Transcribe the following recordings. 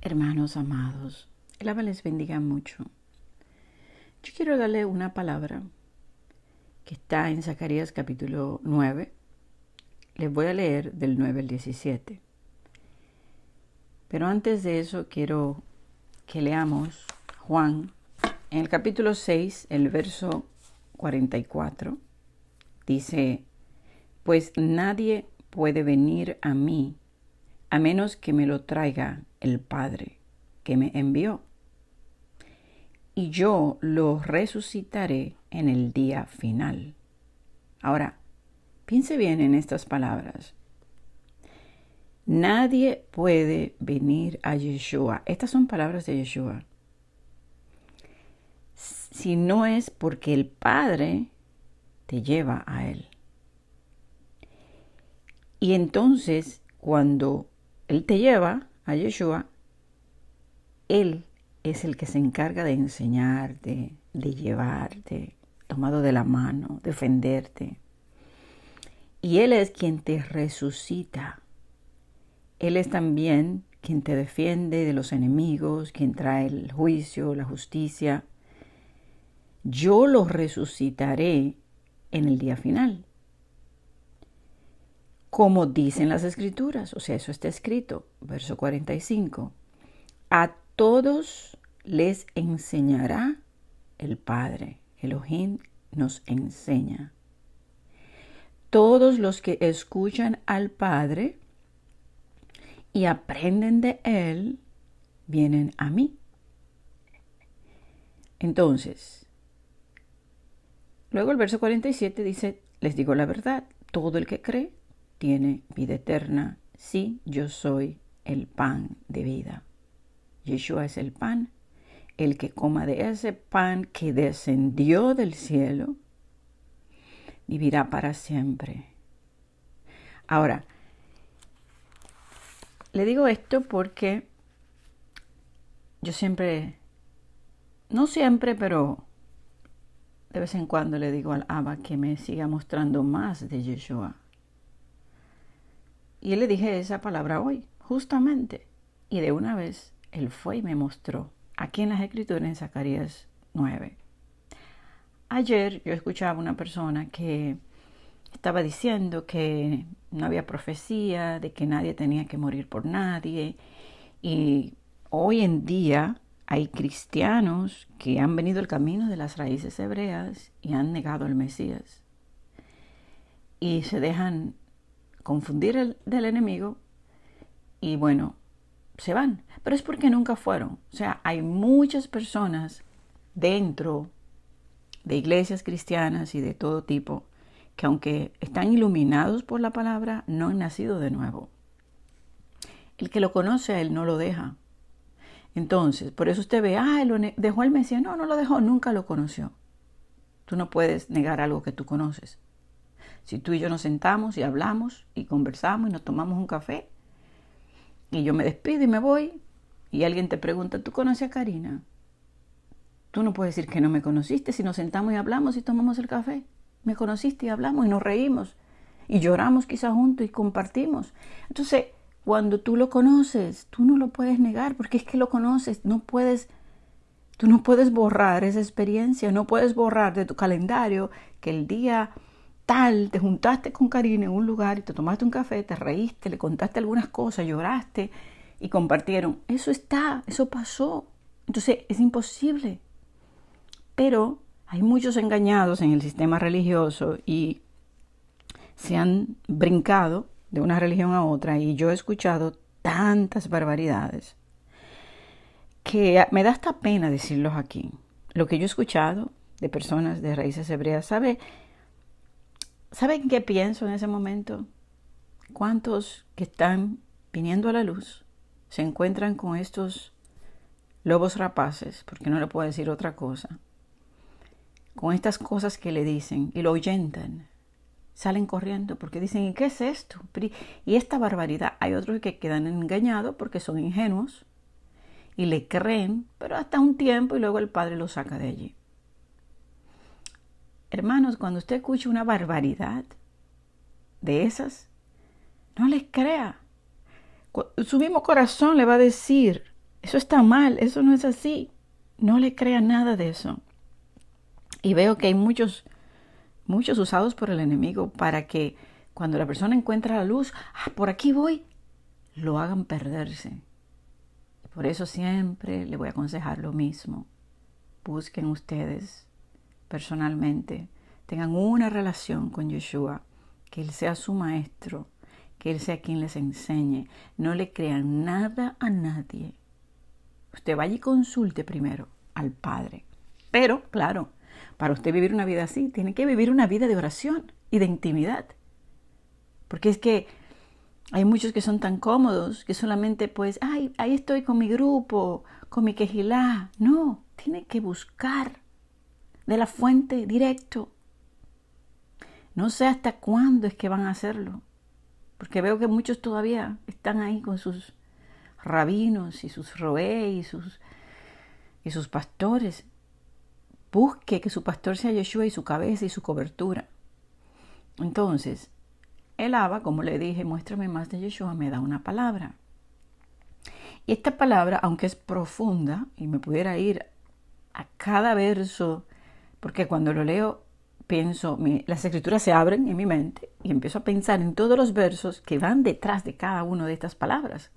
Hermanos amados, el Abba les bendiga mucho. Yo quiero darle una palabra que está en Zacarías capítulo 9. Les voy a leer del 9 al 17. Pero antes de eso quiero que leamos Juan en el capítulo 6, el verso 44. Dice, pues nadie puede venir a mí a menos que me lo traiga el Padre que me envió. Y yo lo resucitaré en el día final. Ahora, piense bien en estas palabras. Nadie puede venir a Yeshua. Estas son palabras de Yeshua. Si no es porque el Padre te lleva a Él. Y entonces, cuando Él te lleva a Yeshua, Él es el que se encarga de enseñarte, de llevarte, tomado de la mano, defenderte. Y Él es quien te resucita. Él es también quien te defiende de los enemigos, quien trae el juicio, la justicia. Yo los resucitaré en el día final. Como dicen las Escrituras, o sea, eso está escrito, verso 45. A todos les enseñará el Padre. Elohim nos enseña. Todos los que escuchan al Padre y aprenden de Él, vienen a mí. Entonces, luego el verso 47 dice, les digo la verdad, todo el que cree tiene vida eterna. Sí, yo soy el pan de vida. Yeshua es el pan. El que coma de ese pan que descendió del cielo, vivirá para siempre. Ahora, le digo esto porque yo siempre, no siempre, pero de vez en cuando le digo al Abba que me siga mostrando más de Yeshua. Y le dije esa palabra hoy, justamente. Y de una vez, Él fue y me mostró, aquí en las Escrituras, en Zacarías 9. Ayer yo escuchaba a una persona que estaba diciendo que no había profecía, de que nadie tenía que morir por nadie. Y hoy en día hay cristianos que han venido el camino de las raíces hebreas y han negado al Mesías. Y se dejan confundir del enemigo y bueno, se van. Pero es porque nunca fueron. O sea, hay muchas personas dentro de iglesias cristianas y de todo tipo que aunque están iluminados por la palabra, no han nacido de nuevo. El que lo conoce a Él no lo deja. Entonces, por eso usted ve, él dejó al Mesías. No, no lo dejó, nunca lo conoció. Tú no puedes negar algo que tú conoces. Si tú y yo nos sentamos y hablamos y conversamos y nos tomamos un café y yo me despido y me voy y alguien te pregunta, ¿tú conoces a Karina? Tú no puedes decir que no me conociste si nos sentamos y hablamos y tomamos el café. Me conociste y hablamos y nos reímos y lloramos quizás juntos y compartimos. Entonces, cuando tú lo conoces, tú no lo puedes negar porque es que lo conoces. Tú no puedes borrar esa experiencia, no puedes borrar de tu calendario que el día tal te juntaste con Karina en un lugar y te tomaste un café, te reíste, le contaste algunas cosas, lloraste y compartieron. Eso pasó. Entonces es imposible. Pero hay muchos engañados en el sistema religioso y se han brincado de una religión a otra y yo he escuchado tantas barbaridades que me da hasta pena decirlos aquí. Lo que yo he escuchado de personas de raíces hebreas, ¿saben qué pienso en ese momento? ¿Cuántos que están viniendo a la luz se encuentran con estos lobos rapaces, porque no le puedo decir otra cosa, con estas cosas que le dicen y lo ahuyentan? Salen corriendo porque dicen, ¿y qué es esto? Y esta barbaridad, hay otros que quedan engañados porque son ingenuos y le creen, pero hasta un tiempo y luego el Padre los saca de allí. Hermanos, cuando usted escucha una barbaridad de esas, no les crea. Su mismo corazón le va a decir, Eso está mal, eso no es así. No le crea nada de eso. Y veo que hay muchos usados por el enemigo para que cuando la persona encuentra la luz, por aquí voy, lo hagan perderse. Por eso siempre le voy a aconsejar lo mismo. Busquen ustedes personalmente, tengan una relación con Yeshua, que Él sea su maestro, que Él sea quien les enseñe. No le crean nada a nadie. Usted vaya y consulte primero al Padre. Pero, claro, para usted vivir una vida así, tiene que vivir una vida de oración y de intimidad. Porque es que hay muchos que son tan cómodos que solamente pues, ahí estoy con mi grupo, con mi quejilá. No, tiene que buscar de la fuente directo. No sé hasta cuándo es que van a hacerlo, porque veo que muchos todavía están ahí con sus rabinos y sus roé y sus pastores. Busque que su pastor sea Yeshua y su cabeza y su cobertura. Entonces, el Abba, como le dije, muéstrame más de Yeshua, me da una palabra. Y esta palabra, aunque es profunda, y me pudiera ir a cada verso, porque cuando lo leo, pienso, las escrituras se abren en mi mente y empiezo a pensar en todos los versos que van detrás de cada una de estas palabras.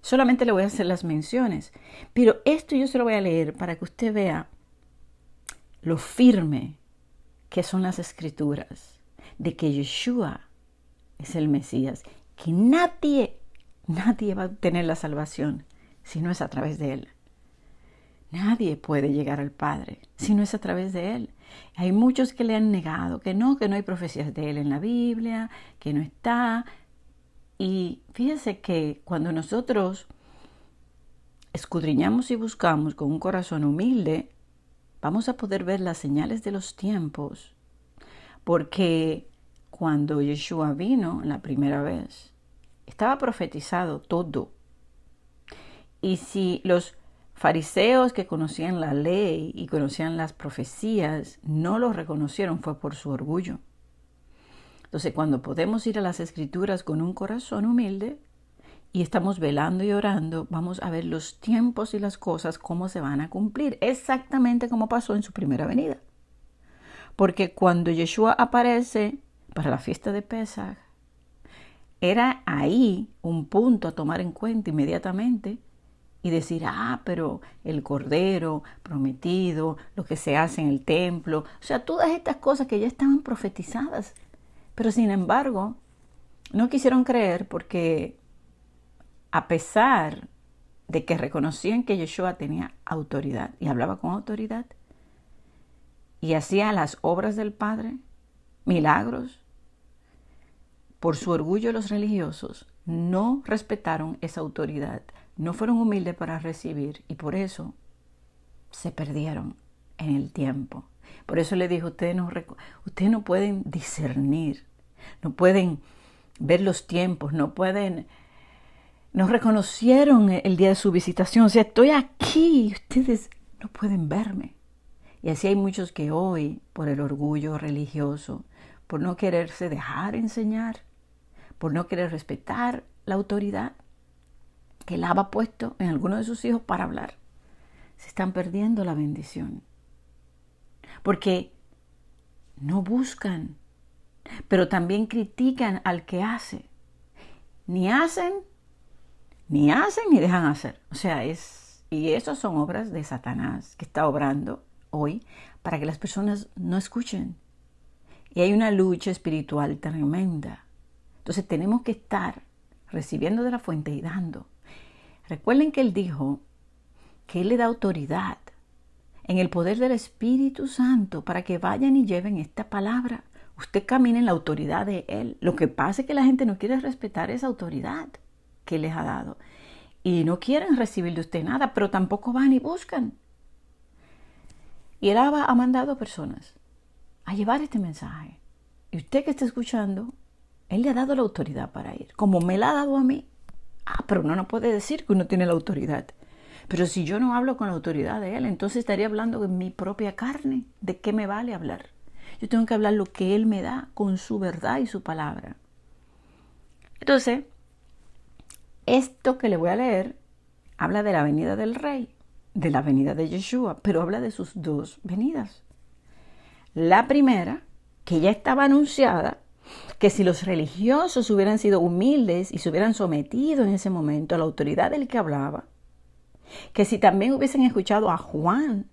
Solamente le voy a hacer las menciones, pero esto yo se lo voy a leer para que usted vea lo firme que son las escrituras, de que Yeshua es el Mesías, que nadie va a obtener la salvación si no es a través de Él. Nadie puede llegar al Padre si no es a través de Él. Hay muchos que le han negado, que no hay profecías de Él en la Biblia, que no está. Y fíjese que cuando nosotros escudriñamos y buscamos con un corazón humilde, vamos a poder ver las señales de los tiempos. Porque cuando Yeshua vino la primera vez, estaba profetizado todo. Y si los fariseos que conocían la ley y conocían las profecías no lo reconocieron, fue por su orgullo. Entonces, cuando podemos ir a las escrituras con un corazón humilde y estamos velando y orando, vamos a ver los tiempos y las cosas, cómo se van a cumplir, exactamente como pasó en su primera venida. Porque cuando Yeshua aparece para la fiesta de Pesaj, era ahí un punto a tomar en cuenta inmediatamente y decir, pero el cordero prometido, lo que se hace en el templo, o sea, todas estas cosas que ya estaban profetizadas. Pero sin embargo, no quisieron creer porque a pesar de que reconocían que Yeshua tenía autoridad y hablaba con autoridad y hacía las obras del Padre, milagros, por su orgullo los religiosos no respetaron esa autoridad, no fueron humildes para recibir y por eso se perdieron en el tiempo. Por eso le dijo, ustedes no pueden discernir, no pueden ver los tiempos, no reconocieron el día de su visitación. O sea, estoy aquí y ustedes no pueden verme. Y así hay muchos que hoy, por el orgullo religioso, por no quererse dejar enseñar, por no querer respetar la autoridad que Él ha puesto en alguno de sus hijos para hablar, se están perdiendo la bendición. Porque no buscan, pero también critican al que hace. Ni hacen, ni dejan hacer. O sea, y esas son obras de Satanás que está obrando hoy para que las personas no escuchen. Y hay una lucha espiritual tremenda. Entonces tenemos que estar recibiendo de la fuente y dando. Recuerden que Él dijo que Él le da autoridad en el poder del Espíritu Santo para que vayan y lleven esta palabra. Usted camina en la autoridad de Él. Lo que pasa es que la gente no quiere respetar esa autoridad que Él les ha dado. Y no quieren recibir de usted nada, pero tampoco van y buscan. Y Él ha mandado personas a llevar este mensaje. Y usted que está escuchando, Él le ha dado la autoridad para ir, como me la ha dado a mí. Pero uno no puede decir que uno tiene la autoridad. Pero si yo no hablo con la autoridad de Él, entonces estaría hablando en mi propia carne. ¿De qué me vale hablar? Yo tengo que hablar lo que Él me da con su verdad y su palabra. Entonces, esto que le voy a leer habla de la venida del rey, de la venida de Yeshua, pero habla de sus dos venidas. La primera, que ya estaba anunciada, que si los religiosos hubieran sido humildes y se hubieran sometido en ese momento a la autoridad del que hablaba, que si también hubiesen escuchado a Juan,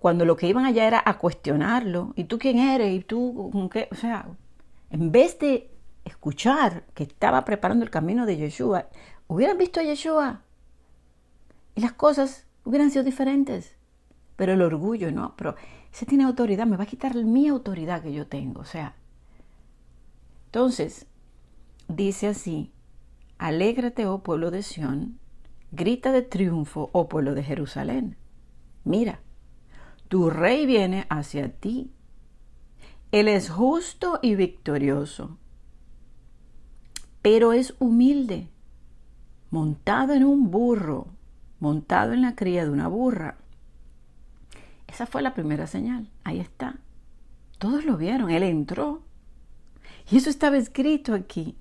cuando lo que iban allá era a cuestionarlo, ¿y tú quién eres? ¿Y tú con qué? O sea, en vez de escuchar que estaba preparando el camino de Yeshua, hubieran visto a Yeshua y las cosas hubieran sido diferentes. Pero el orgullo, no, pero ese tiene autoridad, me va a quitar mi autoridad que yo tengo. O sea, entonces, dice así, alégrate, oh pueblo de Sión, grita de triunfo, oh pueblo de Jerusalén. Mira, tu rey viene hacia ti. Él es justo y victorioso, pero es humilde, montado en un burro, montado en la cría de una burra. Esa fue la primera señal. Ahí está. Todos lo vieron. Él entró. Y eso estaba escrito aquí.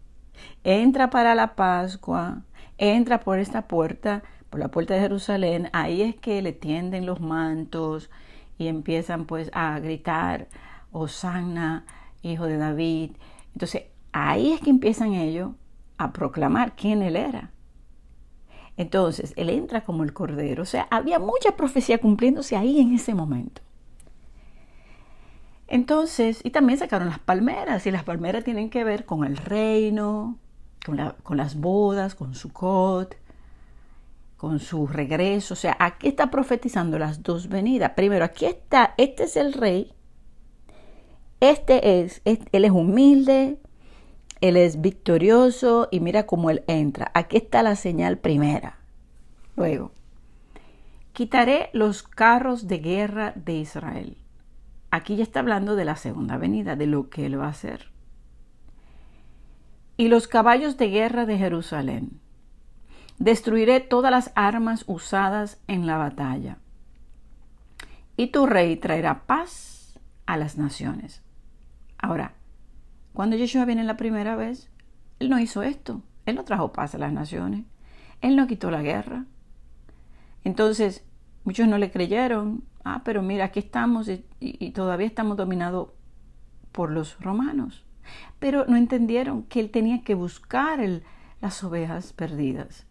Entra para la Pascua. Entra por esta puerta, por la puerta de Jerusalén. Ahí es que le tienden los mantos y empiezan pues a gritar, Hosanna, hijo de David. Entonces ahí es que empiezan ellos a proclamar quién él era. Entonces, él entra como el Cordero. O sea, había mucha profecía cumpliéndose ahí en ese momento. Entonces, y también sacaron las palmeras. Y las palmeras tienen que ver con el reino, con las bodas, con Sukkot, con su regreso. O sea, aquí está profetizando las dos venidas. Primero, aquí está, este es el rey. Él es humilde. Él es victorioso y mira cómo él entra. Aquí está la señal primera. Luego, quitaré los carros de guerra de Israel. Aquí ya está hablando de la segunda venida, de lo que él va a hacer. Y los caballos de guerra de Jerusalén. Destruiré todas las armas usadas en la batalla. Y tu rey traerá paz a las naciones. Ahora, cuando Yeshua viene la primera vez, él no hizo esto. Él no trajo paz a las naciones. Él no quitó la guerra. Entonces, muchos no le creyeron. Pero mira, aquí estamos y todavía estamos dominados por los romanos. Pero no entendieron que él tenía que buscar las ovejas perdidas,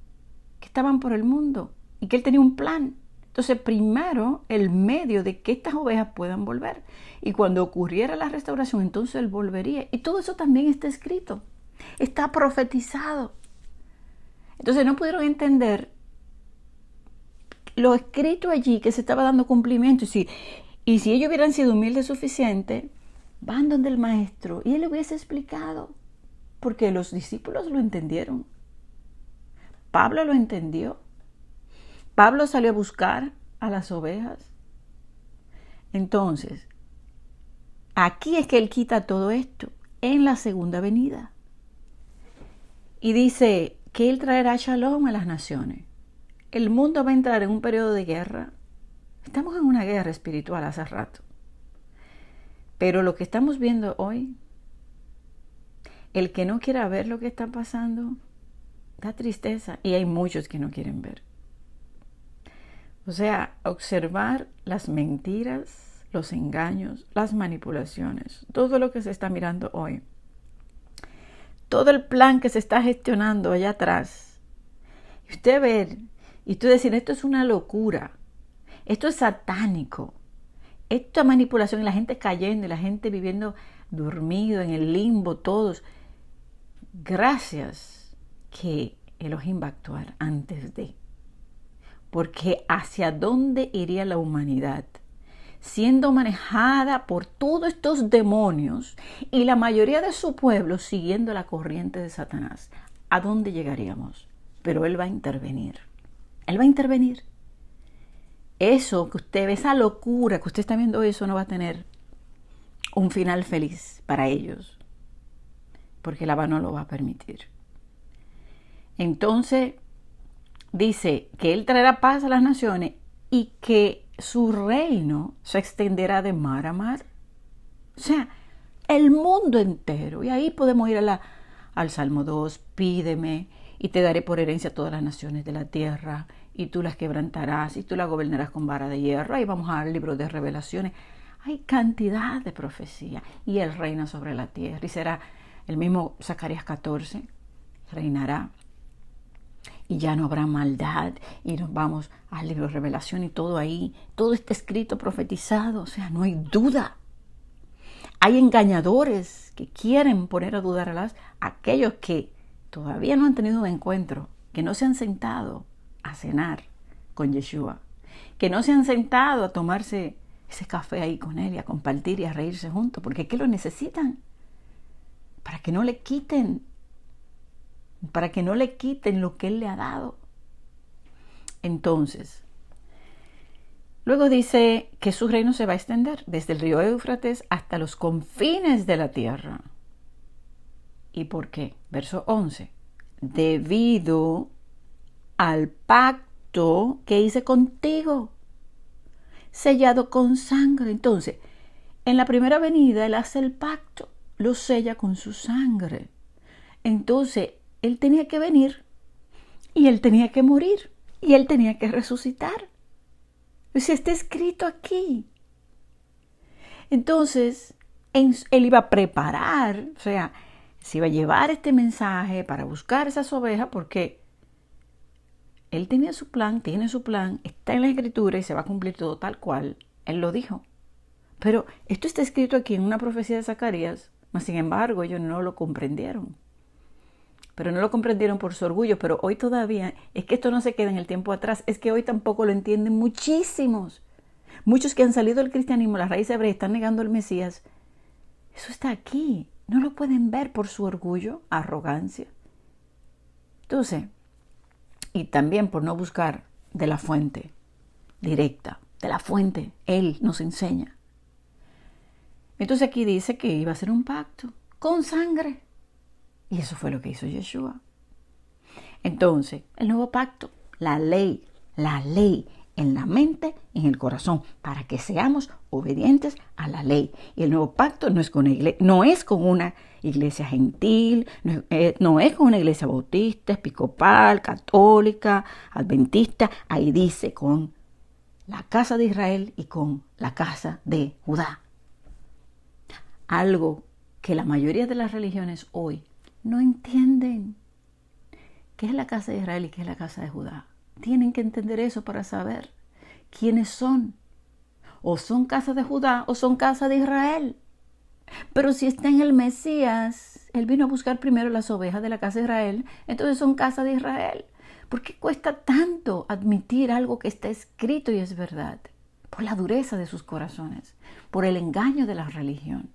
que estaban por el mundo, y que él tenía un plan. Entonces, primero, el medio de que estas ovejas puedan volver. Y cuando ocurriera la restauración, entonces él volvería. Y todo eso también está escrito. Está profetizado. Entonces, no pudieron entender lo escrito allí, que se estaba dando cumplimiento. Y si ellos hubieran sido humildes suficiente, van donde el maestro y él le hubiese explicado. Porque los discípulos lo entendieron. Pablo lo entendió. Pablo salió a buscar a las ovejas. Entonces, aquí es que él quita todo esto en la segunda venida. Y dice que él traerá shalom a las naciones. El mundo va a entrar en un periodo de guerra. Estamos en una guerra espiritual hace rato. Pero lo que estamos viendo hoy, el que no quiera ver lo que está pasando, da tristeza. Y hay muchos que no quieren ver. O sea, observar las mentiras, los engaños, las manipulaciones, todo lo que se está mirando hoy. Todo el plan que se está gestionando allá atrás. Y usted ver, y usted decir, esto es una locura, esto es satánico, esto es manipulación, y la gente cayendo, y la gente viviendo dormido en el limbo, todos. Gracias que Elohim va a actuar antes de. Porque hacia dónde iría la humanidad siendo manejada por todos estos demonios y la mayoría de su pueblo siguiendo la corriente de Satanás. ¿A dónde llegaríamos? Pero él va a intervenir. Él va a intervenir. Eso que usted ve, esa locura que usted está viendo, eso no va a tener un final feliz para ellos. Porque el Abba no lo va a permitir. Entonces, dice que él traerá paz a las naciones y que su reino se extenderá de mar a mar. O sea, el mundo entero. Y ahí podemos ir al Salmo 2, pídeme, y te daré por herencia todas las naciones de la tierra, y tú las quebrantarás, y tú las gobernarás con vara de hierro. Ahí vamos al libro de Revelaciones. Hay cantidad de profecía, y Él reina sobre la tierra, y será el mismo Zacarías 14, reinará, y ya no habrá maldad, y nos vamos al libro de Revelación, y todo ahí, todo está escrito, profetizado, o sea, no hay duda. Hay engañadores que quieren poner a dudar a aquellos que todavía no han tenido un encuentro, que no se han sentado a cenar con Yeshua, que no se han sentado a tomarse ese café ahí con Él y a compartir y a reírse juntos, porque ¿qué lo necesitan? Para que no le quiten lo que Él le ha dado. Entonces, luego dice que su reino se va a extender desde el río Éufrates hasta los confines de la tierra. ¿Y por qué? Verso 11. Debido al pacto que hice contigo, sellado con sangre. Entonces, en la primera venida Él hace el pacto, lo sella con su sangre. Entonces, Él tenía que venir, y Él tenía que morir, y Él tenía que resucitar. Pues está escrito aquí. Entonces, Él iba a preparar, o sea, se iba a llevar este mensaje para buscar esas ovejas, porque Él tenía su plan, tiene su plan, está en la Escritura y se va a cumplir todo tal cual Él lo dijo. Pero esto está escrito aquí en una profecía de Zacarías, mas sin embargo ellos no lo comprendieron. Pero no lo comprendieron por su orgullo, pero hoy todavía, es que esto no se queda en el tiempo atrás, es que hoy tampoco lo entienden muchísimos. Muchos que han salido del cristianismo, la raíz hebrea, están negando al Mesías. Eso está aquí, no lo pueden ver por su orgullo, arrogancia. Entonces, y también por no buscar de la fuente directa, de la fuente, Él nos enseña. Entonces aquí dice que iba a ser un pacto con sangre. Y eso fue lo que hizo Yeshua. Entonces, el nuevo pacto, la ley en la mente y en el corazón, para que seamos obedientes a la ley. Y el nuevo pacto no es con una iglesia gentil, no es con una iglesia bautista, episcopal, católica, adventista. Ahí dice con la casa de Israel y con la casa de Judá. Algo que la mayoría de las religiones hoy no entienden. ¿Qué es la casa de Israel y qué es la casa de Judá? Tienen que entender eso para saber quiénes son. O son casa de Judá o son casa de Israel. Pero si está en el Mesías, Él vino a buscar primero las ovejas de la casa de Israel, entonces son casa de Israel. ¿Por qué cuesta tanto admitir algo que está escrito y es verdad? Por la dureza de sus corazones, por el engaño de la religión.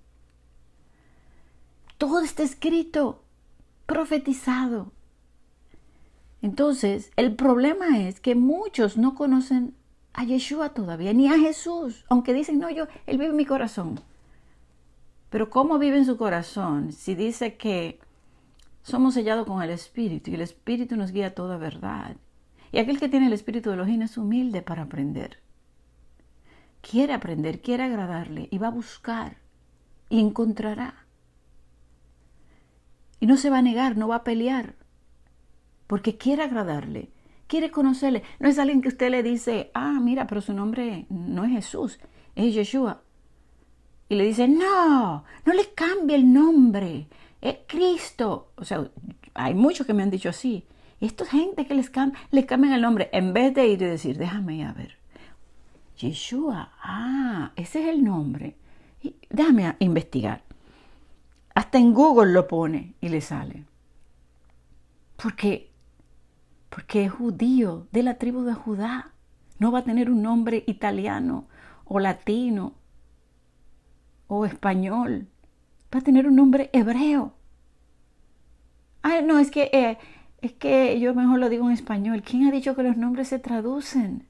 Todo está escrito, profetizado. Entonces, el problema es que muchos no conocen a Yeshua todavía, ni a Jesús, aunque dicen, no, Él vive en mi corazón. Pero ¿cómo vive en su corazón si dice que somos sellados con el Espíritu y el Espíritu nos guía a toda verdad? Y aquel que tiene el Espíritu de Elohim es humilde para aprender. Quiere aprender, quiere agradarle y va a buscar y encontrará. Y no se va a negar, no va a pelear, porque quiere agradarle, quiere conocerle. No es alguien que usted le dice, mira, pero su nombre no es Jesús, es Yeshua. Y le dice, no le cambie el nombre, es Cristo. O sea, hay muchos que me han dicho así. Esta gente que les cambian el nombre, en vez de ir y decir, déjame a ver, Yeshua, ese es el nombre. Y déjame investigar. Hasta en Google lo pone y le sale. Porque es judío, de la tribu de Judá. No va a tener un nombre italiano o latino o español. Va a tener un nombre hebreo. No, es que yo mejor lo digo en español. ¿Quién ha dicho que los nombres se traducen?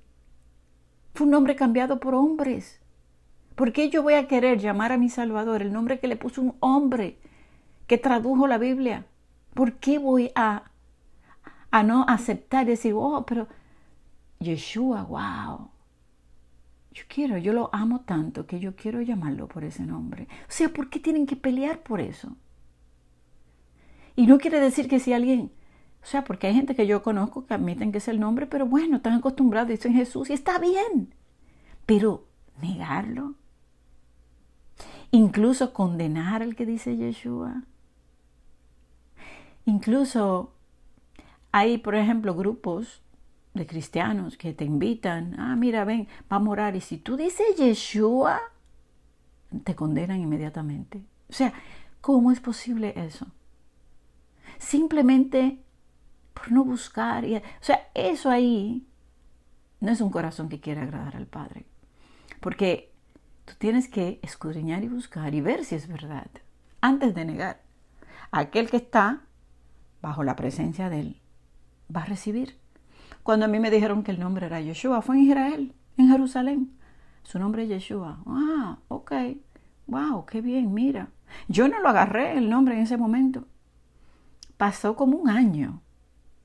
Fue un nombre cambiado por hombres. ¿Por qué yo voy a querer llamar a mi Salvador el nombre que le puso un hombre que tradujo la Biblia? ¿Por qué voy a no aceptar y decir, pero Yeshua, wow, yo lo amo tanto que yo quiero llamarlo por ese nombre? O sea, ¿por qué tienen que pelear por eso? Y no quiere decir que si alguien O sea, porque hay gente que yo conozco que admiten que es el nombre, pero bueno, están acostumbrados, dicen Jesús y está bien. Pero negarlo, incluso condenar al que dice Yeshua. Incluso hay, por ejemplo, grupos de cristianos que te invitan, mira, ven, vamos a orar. Y si tú dices Yeshua, te condenan inmediatamente. O sea, ¿cómo es posible eso? Simplemente por no buscar. O sea, eso ahí no es un corazón que quiere agradar al Padre. Porque tú tienes que escudriñar y buscar y ver si es verdad antes de negar. Aquel que está bajo la presencia de Él va a recibir. Cuando a mí me dijeron que el nombre era Yeshua, fue en Israel, en Jerusalén. Su nombre es Yeshua. Ok. Wow, qué bien, mira. Yo no lo agarré el nombre en ese momento. Pasó como un año.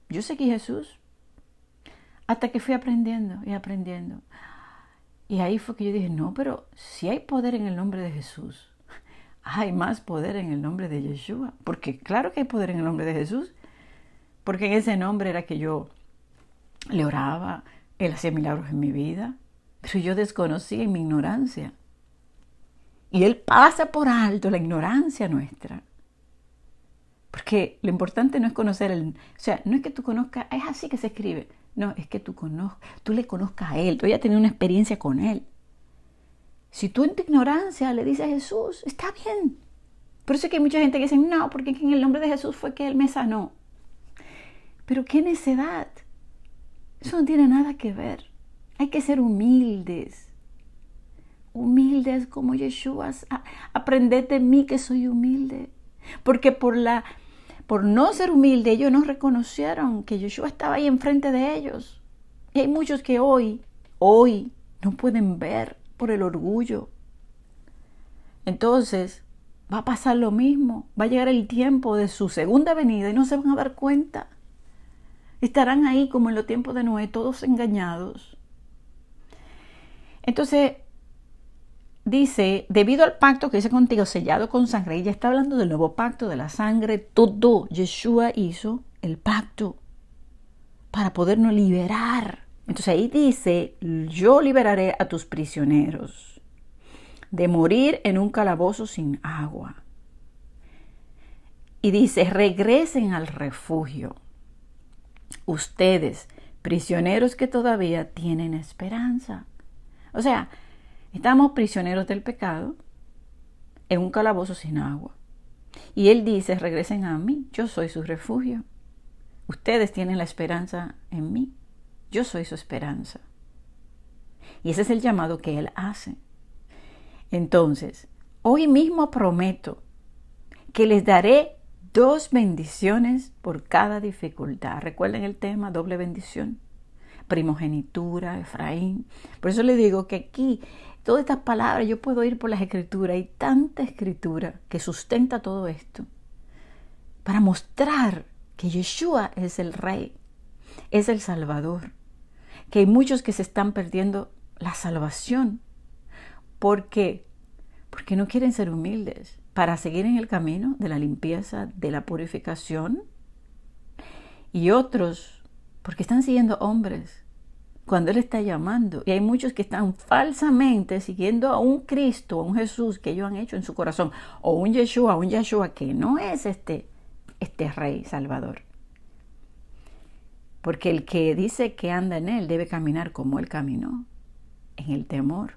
Yo seguí Jesús hasta que fui aprendiendo y aprendiendo. Y ahí fue que yo dije, no, pero si hay poder en el nombre de Jesús, hay más poder en el nombre de Yeshua. Porque claro que hay poder en el nombre de Jesús. Porque en ese nombre era que yo le oraba, Él hacía milagros en mi vida. Pero yo desconocía en mi ignorancia. Y Él pasa por alto la ignorancia nuestra. Porque lo importante no es conocer o sea, no es que tú conozcas, es así que se escribe. No, es que tú le conozcas a Él, tú hayas tenido una experiencia con Él. Si tú en tu ignorancia le dices a Jesús, está bien. Por eso es que hay mucha gente que dice, no, porque en el nombre de Jesús fue que Él me sanó. Pero qué necedad. Eso no tiene nada que ver. Hay que ser humildes. Humildes como Yeshua. Aprended de mí que soy humilde. Porque por no ser humilde, ellos no reconocieron que Yeshua estaba ahí enfrente de ellos. Y hay muchos que hoy no pueden ver por el orgullo. Entonces, va a pasar lo mismo. Va a llegar el tiempo de su segunda venida y no se van a dar cuenta. Estarán ahí como en los tiempos de Noé, todos engañados. Entonces, dice, debido al pacto que hice contigo, sellado con sangre, ella está hablando del nuevo pacto, de la sangre, todo. Yeshua hizo el pacto para podernos liberar. Entonces ahí dice, yo liberaré a tus prisioneros de morir en un calabozo sin agua. Y dice, regresen al refugio. Ustedes, prisioneros que todavía tienen esperanza. O sea, estamos prisioneros del pecado en un calabozo sin agua. Y Él dice, regresen a mí, yo soy su refugio. Ustedes tienen la esperanza en mí, yo soy su esperanza. Y ese es el llamado que Él hace. Entonces, hoy mismo prometo que les daré 2 bendiciones por cada dificultad. Recuerden el tema, doble bendición. Primogenitura, Efraín. Por eso le digo que aquí, todas estas palabras, yo puedo ir por las escrituras. Hay tanta escritura que sustenta todo esto. Para mostrar que Yeshua es el Rey, es el Salvador. Que hay muchos que se están perdiendo la salvación. ¿Por qué? Porque no quieren ser humildes para seguir en el camino de la limpieza, de la purificación. Y otros, porque están siguiendo hombres cuando Él está llamando. Y hay muchos que están falsamente siguiendo a un Cristo, a un Jesús que ellos han hecho en su corazón, o un Yeshua que no es este Rey Salvador. Porque el que dice que anda en Él debe caminar como Él caminó, en el temor.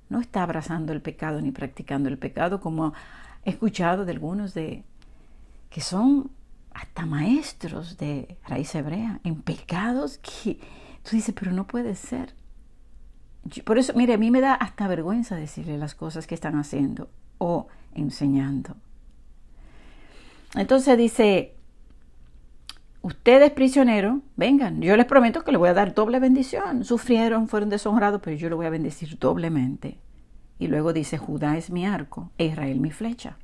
No está abrazando el pecado ni practicando el pecado, como he escuchado de algunos que son hasta maestros de raíz hebrea en pecados que tú dices, pero no puede ser. Por eso, mire, a mí me da hasta vergüenza decirle las cosas que están haciendo o enseñando. Entonces dice, ustedes prisioneros, vengan, yo les prometo que les voy a dar doble bendición. Sufrieron, fueron deshonrados, pero yo los voy a bendecir doblemente. Y luego dice, Judá es mi arco e Israel mi flecha.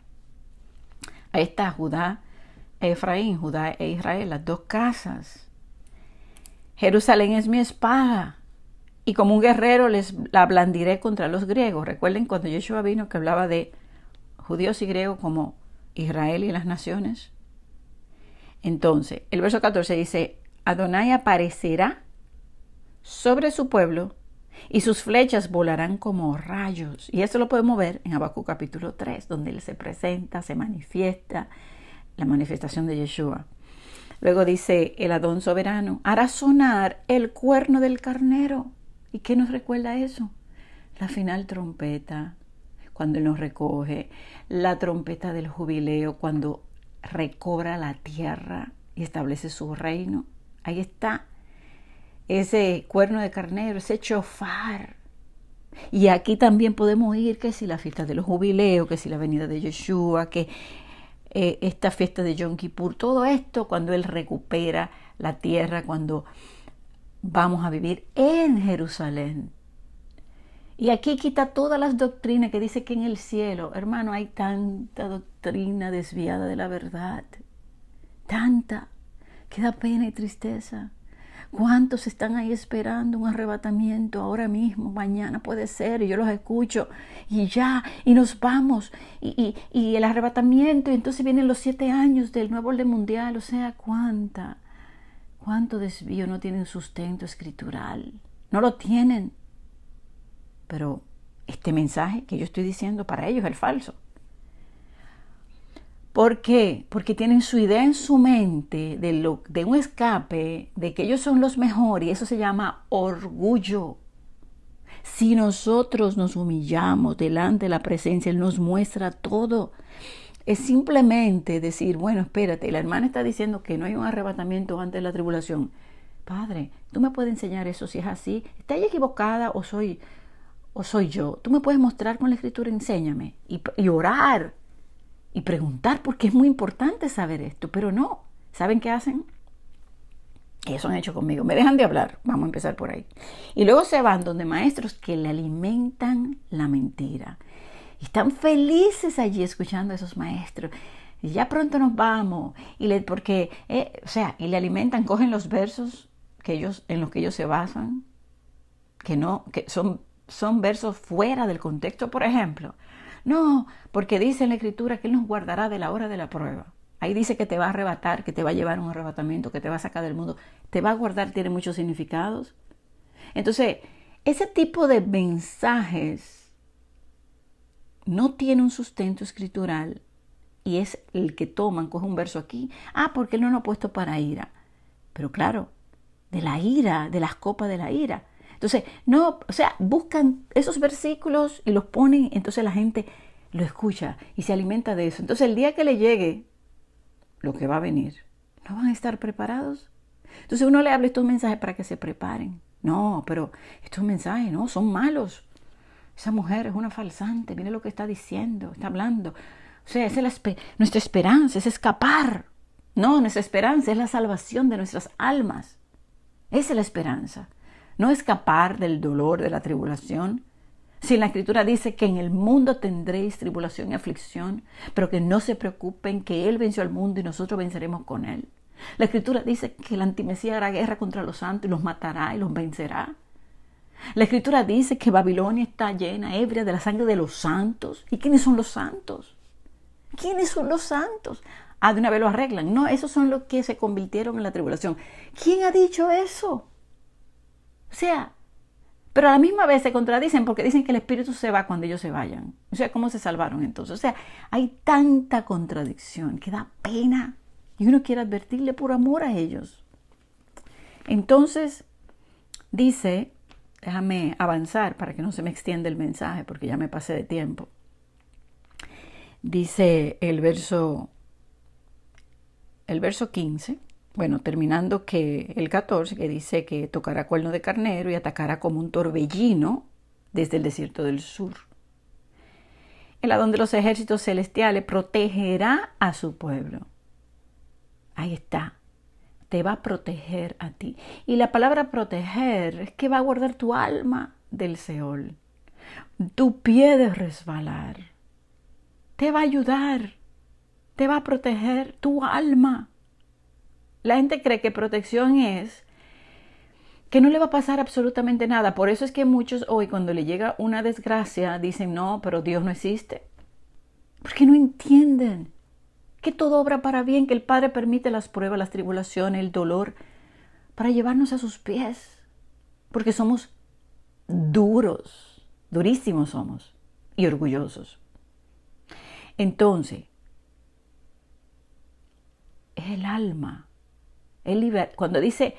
Ahí está Judá e Efraín, Judá e Israel, las dos casas. Jerusalén es mi espada, y como un guerrero la blandiré contra los griegos. Recuerden cuando Yeshua vino que hablaba de judíos y griegos como Israel y las naciones. Entonces, el verso 14 dice, Adonai aparecerá sobre su pueblo y sus flechas volarán como rayos. Y eso lo podemos ver en Habacuc capítulo 3, donde él se presenta, se manifiesta, la manifestación de Yeshua. Luego dice, el Adón soberano hará sonar el cuerno del carnero. ¿Y qué nos recuerda eso? La final trompeta, cuando él nos recoge, la trompeta del jubileo, cuando recobra la tierra y establece su reino. Ahí está ese cuerno de carnero, ese chofar. Y aquí también podemos oír que si la fiesta de los jubileos, que si la venida de Yeshua, que esta fiesta de Yom Kippur, todo esto cuando él recupera la tierra, cuando vamos a vivir en Jerusalén. Y aquí quita todas las doctrinas que dice que en el cielo, hermano, hay tanta doctrina desviada de la verdad. Tanta, que da pena y tristeza. ¿Cuántos están ahí esperando un arrebatamiento ahora mismo? Mañana puede ser, y yo los escucho, y ya, y nos vamos, y el arrebatamiento, y entonces vienen los 7 años del nuevo orden mundial. O sea, cuánto desvío no tienen sustento escritural. No lo tienen. Pero este mensaje que yo estoy diciendo para ellos es el falso. ¿Por qué? Porque tienen su idea en su mente de un escape, de que ellos son los mejores, y eso se llama orgullo. Si nosotros nos humillamos delante de la presencia, Él nos muestra todo. Es simplemente decir, bueno, espérate, la hermana está diciendo que no hay un arrebatamiento antes de la tribulación. Padre, ¿tú me puedes enseñar eso si es así? ¿Está ella equivocada o soy yo? Tú me puedes mostrar con la escritura, enséñame. Y orar y preguntar, porque es muy importante saber esto. Pero no, ¿saben qué hacen? Que eso han hecho conmigo. Me dejan de hablar. Vamos a empezar por ahí. Y luego se van donde maestros que le alimentan la mentira. Y están felices allí escuchando a esos maestros. Y ya pronto nos vamos. Y le alimentan, cogen los versos en los que ellos se basan, que son versos fuera del contexto. Por ejemplo, no, porque dice en la escritura que Él nos guardará de la hora de la prueba. Ahí dice que te va a arrebatar, que te va a llevar a un arrebatamiento, que te va a sacar del mundo. Te va a guardar, tiene muchos significados. Entonces, ese tipo de mensajes no tiene un sustento escritural, y es el que toman, coge un verso aquí. Porque Él no lo ha puesto para ira. Pero claro, de la ira, de las copas de la ira. Entonces, buscan esos versículos y los ponen, entonces la gente lo escucha y se alimenta de eso. Entonces, el día que le llegue lo que va a venir, ¿no van a estar preparados? Entonces, uno le habla estos mensajes para que se preparen. No, pero estos mensajes no son malos. Esa mujer es una falsante, mire lo que está diciendo, está hablando. O sea, nuestra esperanza es escapar. No, nuestra esperanza es la salvación de nuestras almas. Esa es la esperanza. No escapar del dolor, de la tribulación. Si la escritura dice que en el mundo tendréis tribulación y aflicción, pero que no se preocupen, que Él venció al mundo y nosotros venceremos con Él. La escritura dice que el antimesías hará guerra contra los santos y los matará y los vencerá. La escritura dice que Babilonia está llena, ebria de la sangre de los santos. ¿Y quiénes son los santos? ¿Quiénes son los santos? De una vez lo arreglan. No, esos son los que se convirtieron en la tribulación. ¿Quién ha dicho eso? Pero a la misma vez se contradicen porque dicen que el Espíritu se va cuando ellos se vayan. ¿Cómo se salvaron entonces? Hay tanta contradicción que da pena y uno quiere advertirle por amor a ellos. Entonces, dice, déjame avanzar para que no se me extienda el mensaje porque ya me pasé de tiempo. Dice el verso 15. Bueno, terminando que el 14, que dice que tocará cuerno de carnero y atacará como un torbellino desde el desierto del sur. El Adón de los ejércitos celestiales protegerá a su pueblo. Ahí está. Te va a proteger a ti. Y la palabra proteger es que va a guardar tu alma del Seol. Tu pie de resbalar. Te va a ayudar. Te va a proteger tu alma. La gente cree que protección es que no le va a pasar absolutamente nada. Por eso es que muchos hoy cuando le llega una desgracia dicen, no, pero Dios no existe. Porque no entienden que todo obra para bien, que el Padre permite las pruebas, las tribulaciones, el dolor, para llevarnos a sus pies, porque somos duros, durísimos somos y orgullosos. Entonces, es el alma. Cuando dice,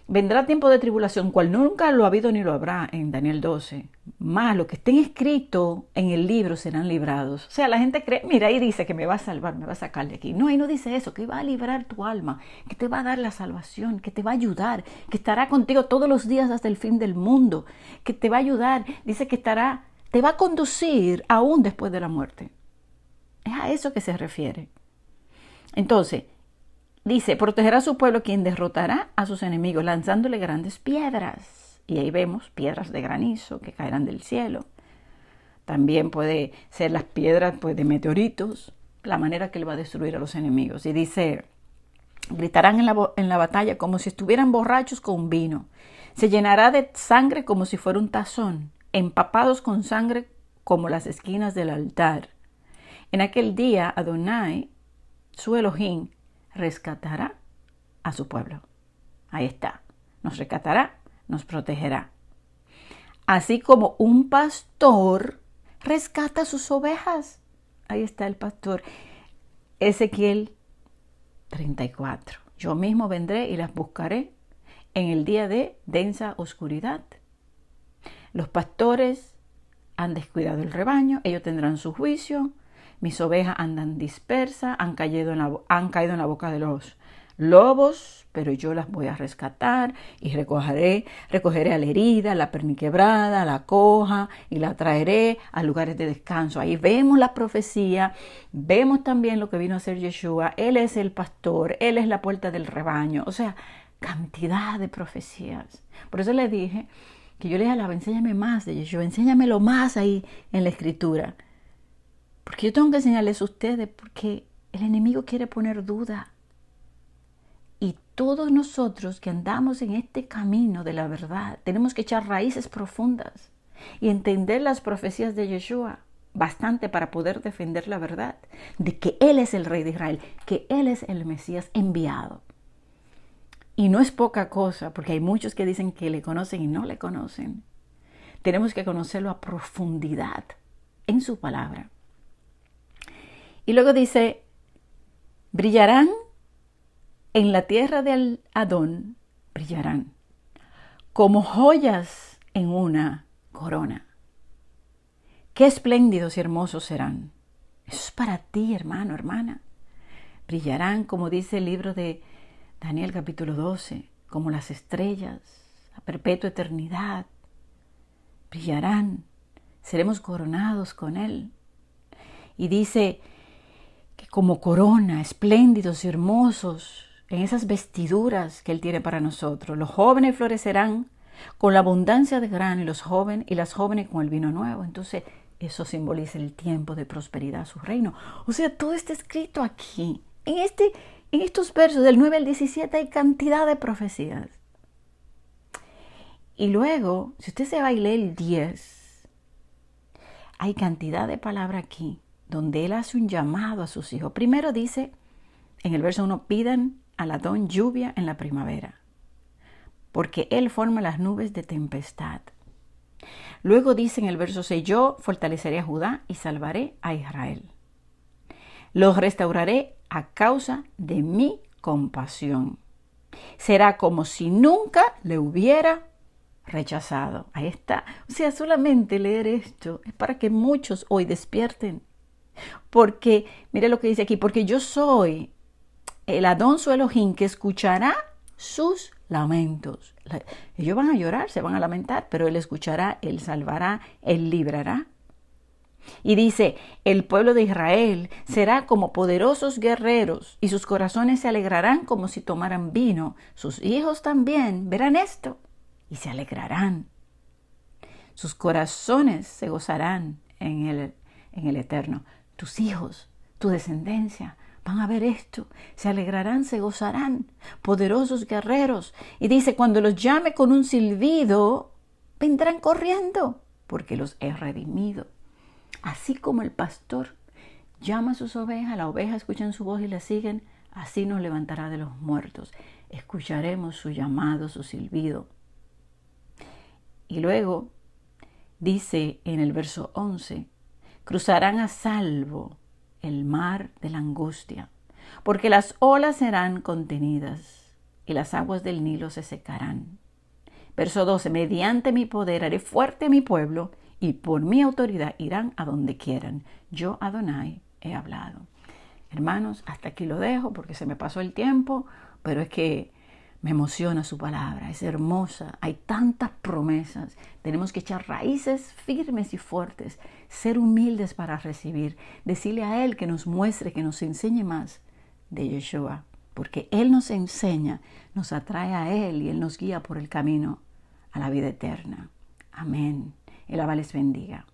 vendrá tiempo de tribulación, cual nunca lo ha habido ni lo habrá en Daniel 12, más lo que estén escrito en el libro serán librados. O sea, la gente cree, mira, ahí dice que me va a salvar, me va a sacar de aquí. No, ahí no dice eso, que va a librar tu alma, que te va a dar la salvación, que te va a ayudar, que estará contigo todos los días hasta el fin del mundo, que te va a ayudar. Dice que te va a conducir aún después de la muerte. Es a eso que se refiere. Entonces, dice, protegerá a su pueblo quien derrotará a sus enemigos lanzándole grandes piedras. Y ahí vemos piedras de granizo que caerán del cielo. También puede ser las piedras de meteoritos, la manera que él va a destruir a los enemigos. Y dice, gritarán en la batalla como si estuvieran borrachos con vino. Se llenará de sangre como si fuera un tazón, empapados con sangre como las esquinas del altar. En aquel día, Adonai, su Elohim, rescatará a su pueblo. Ahí está. Nos rescatará, nos protegerá. Así como un pastor rescata a sus ovejas. Ahí está el pastor. Ezequiel 34. Yo mismo vendré y las buscaré en el día de densa oscuridad. Los pastores han descuidado el rebaño, ellos tendrán su juicio. Mis ovejas andan dispersas, han caído en la boca de los lobos, pero yo las voy a rescatar y recogeré a la herida, a la perniquebrada, a la coja y la traeré a lugares de descanso. Ahí vemos la profecía, vemos también lo que vino a hacer Yeshua. Él es el pastor, Él es la puerta del rebaño. O sea, cantidad de profecías. Por eso le dije que yo le hablaba, enséñame más de Yeshua, enséñamelo más ahí en la escritura. Porque yo tengo que enseñarles a ustedes, porque el enemigo quiere poner duda. Y todos nosotros que andamos en este camino de la verdad, tenemos que echar raíces profundas y entender las profecías de Yeshua bastante para poder defender la verdad de que Él es el Rey de Israel, que Él es el Mesías enviado. Y no es poca cosa, porque hay muchos que dicen que le conocen y no le conocen. Tenemos que conocerlo a profundidad en su palabra. Y luego dice, brillarán en la tierra de Adón, brillarán como joyas en una corona. Qué espléndidos y hermosos serán. Eso es para ti, hermano, hermana. Brillarán, como dice el libro de Daniel capítulo 12, como las estrellas, a perpetua eternidad. Brillarán, seremos coronados con Él. Y dice que como corona, espléndidos y hermosos, en esas vestiduras que Él tiene para nosotros. Los jóvenes florecerán con la abundancia de grano y las jóvenes con el vino nuevo. Entonces, eso simboliza el tiempo de prosperidad, su reino. O sea, todo está escrito aquí. En estos versos del 9 al 17 hay cantidad de profecías. Y luego, si usted se va y lee el 10, hay cantidad de palabras aquí donde Él hace un llamado a sus hijos. Primero dice, en el verso 1, pidan al Adón lluvia en la primavera, porque Él forma las nubes de tempestad. Luego dice en el verso 6, yo fortaleceré a Judá y salvaré a Israel. Los restauraré a causa de mi compasión. Será como si nunca le hubiera rechazado. Ahí está. O sea, solamente leer esto es para que muchos hoy despierten. Porque, mire lo que dice aquí, porque yo soy el Adón su Elohim que escuchará sus lamentos. Ellos van a llorar, se van a lamentar, pero Él escuchará, Él salvará, Él librará. Y dice, el pueblo de Israel será como poderosos guerreros y sus corazones se alegrarán como si tomaran vino. Sus hijos también verán esto y se alegrarán. Sus corazones se gozarán en el Eterno. Tus hijos, tu descendencia, van a ver esto, se alegrarán, se gozarán, poderosos guerreros. Y dice, cuando los llame con un silbido, vendrán corriendo, porque los he redimido. Así como el pastor llama a sus ovejas, las ovejas escuchan su voz y la siguen, así nos levantará de los muertos. Escucharemos su llamado, su silbido. Y luego dice en el verso 11, cruzarán a salvo el mar de la angustia, porque las olas serán contenidas y las aguas del Nilo se secarán. Verso 12, mediante mi poder haré fuerte a mi pueblo y por mi autoridad irán a donde quieran. Yo, Adonai, he hablado. Hermanos, hasta aquí lo dejo porque se me pasó el tiempo, pero es que me emociona su palabra, es hermosa, hay tantas promesas. Tenemos que echar raíces firmes y fuertes, ser humildes para recibir, decirle a Él que nos muestre, que nos enseñe más de Yeshua, porque Él nos enseña, nos atrae a Él y Él nos guía por el camino a la vida eterna. Amén. El Abba les bendiga.